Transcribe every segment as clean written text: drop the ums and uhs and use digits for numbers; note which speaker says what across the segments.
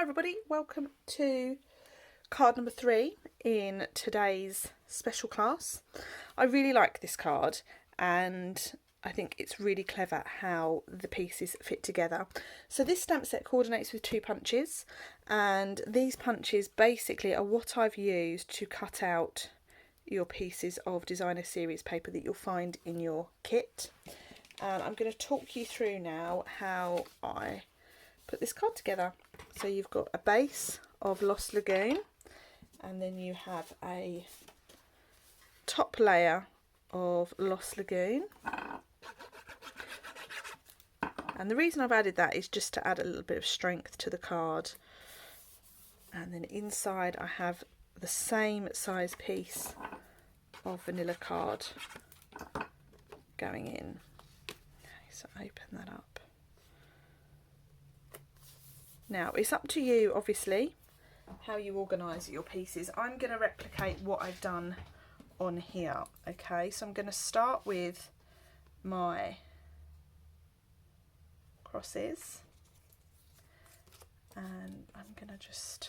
Speaker 1: everybody, welcome to card number 3 in today's special class. I really like this card and I think it's really clever how the pieces fit together. So this stamp set coordinates with 2 punches, and these punches basically are what I've used to cut out your pieces of designer series paper that you'll find in your kit. And I'm going to talk you through now how I put this card together. So you've got a base of Lost Lagoon, and then you have a top layer of Lost Lagoon, and the reason I've added that is just to add a little bit of strength to the card. And then inside I have the same size piece of vanilla card going in. Okay, so open that up. Now it's up to you obviously how you organise your pieces. I'm going to replicate what I've done on here. Okay, so I'm going to start with my crosses, and I'm going to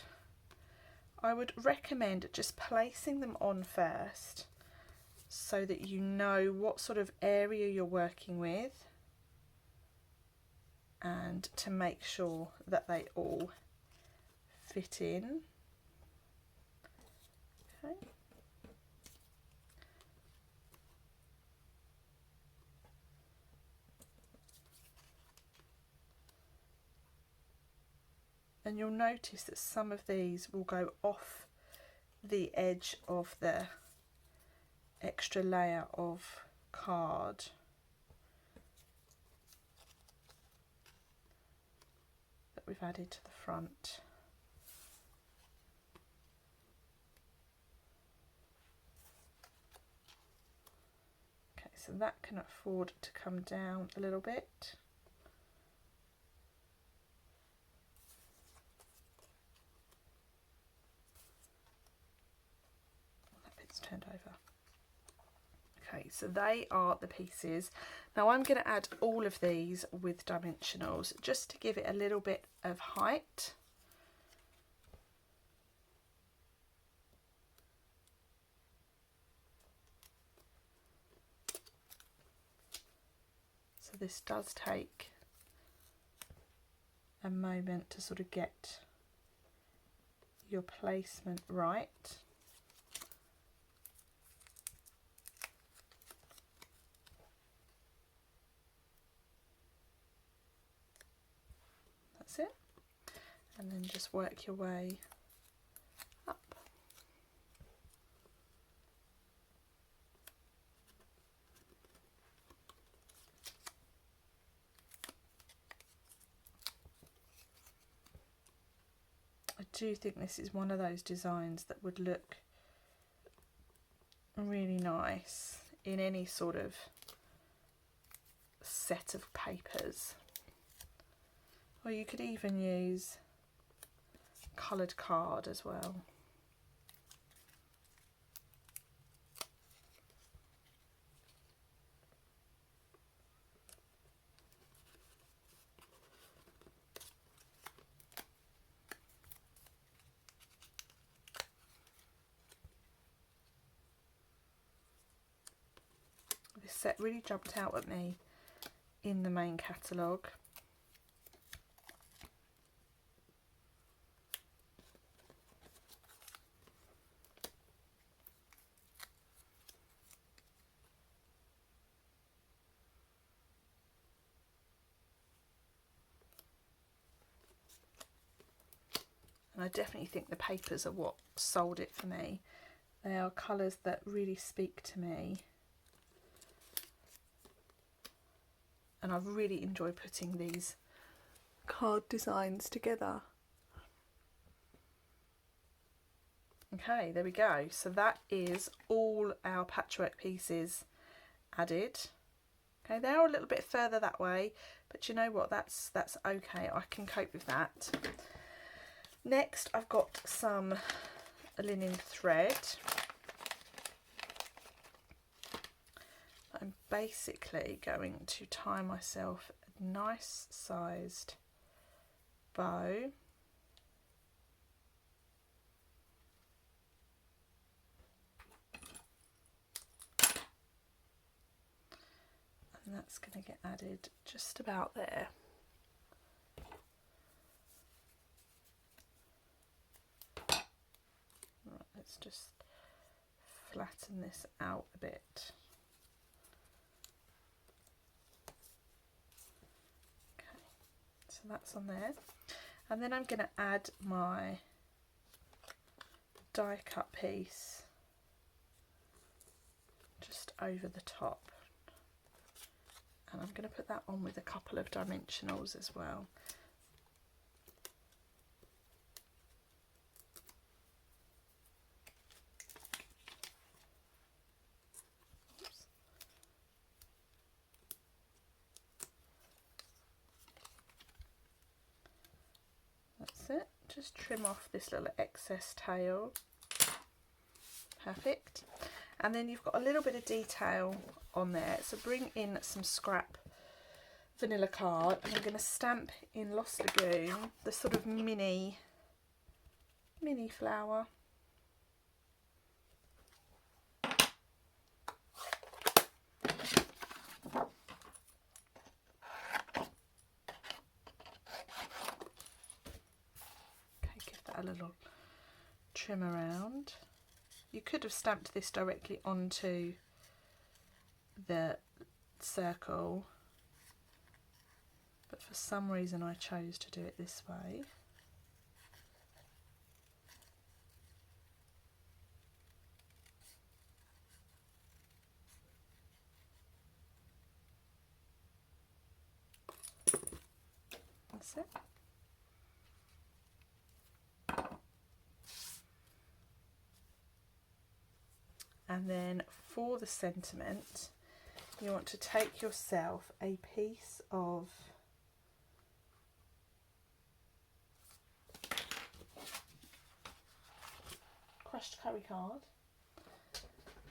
Speaker 1: I would recommend just placing them on first so that you know what sort of area you're working with, and to make sure that they all fit in. Okay. And you'll notice that some of these will go off the edge of the extra layer of card. That we've added to the front. Okay, so that can afford to come down a little bit. That bit's turned over. Okay, so they are the pieces. Now I'm going to add all of these with dimensionals just to give it a little bit of height. So this does take a moment to sort of get your placement right. That's it. And then just work your way up. I do think this is one of those designs that would look really nice in any sort of set of papers. Or you could even use coloured card as well. This set really jumped out at me in the main catalogue. And I definitely think the papers are what sold it for me. They are colours that really speak to me. And I've really enjoyed putting these card designs together. Okay, there we go. So that is all our patchwork pieces added. Okay, they're a little bit further that way, but you know what, that's okay. I can cope with that. Next, I've got some linen thread. I'm basically going to tie myself a nice sized bow and that's going to get added just about there. Right, let's just flatten this out a bit. Okay, so that's on there, and then I'm going to add my die cut piece just over the top, and I'm going to put that on with a couple of dimensionals as well. Oops. That's it, just trim off this little excess tail. Perfect. And then you've got a little bit of detail on there, so bring in some scrap vanilla card, and I'm going to stamp in Lost Lagoon the sort of mini flower. Okay, give that a little trim around. You could have stamped this directly onto the circle, but for some reason I chose to do it this way. That's it. And then for the sentiment, you want to take yourself a piece of crushed curry card,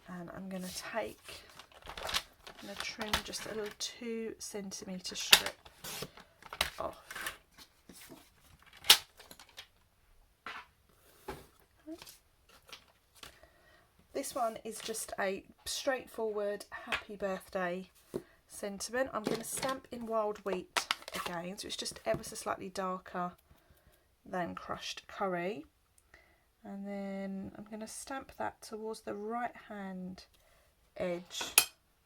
Speaker 1: and I'm going to trim just a little 2 centimetre strip off. This one is just a straightforward happy birthday sentiment. I'm going to stamp in wild wheat again, so it's just ever so slightly darker than crushed curry. And then I'm going to stamp that towards the right hand edge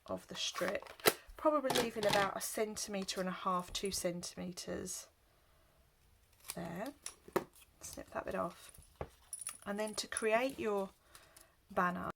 Speaker 1: of the strip, probably leaving about 1.5 centimetres, 2 centimetres there. Snip that bit off. And then to create your banner,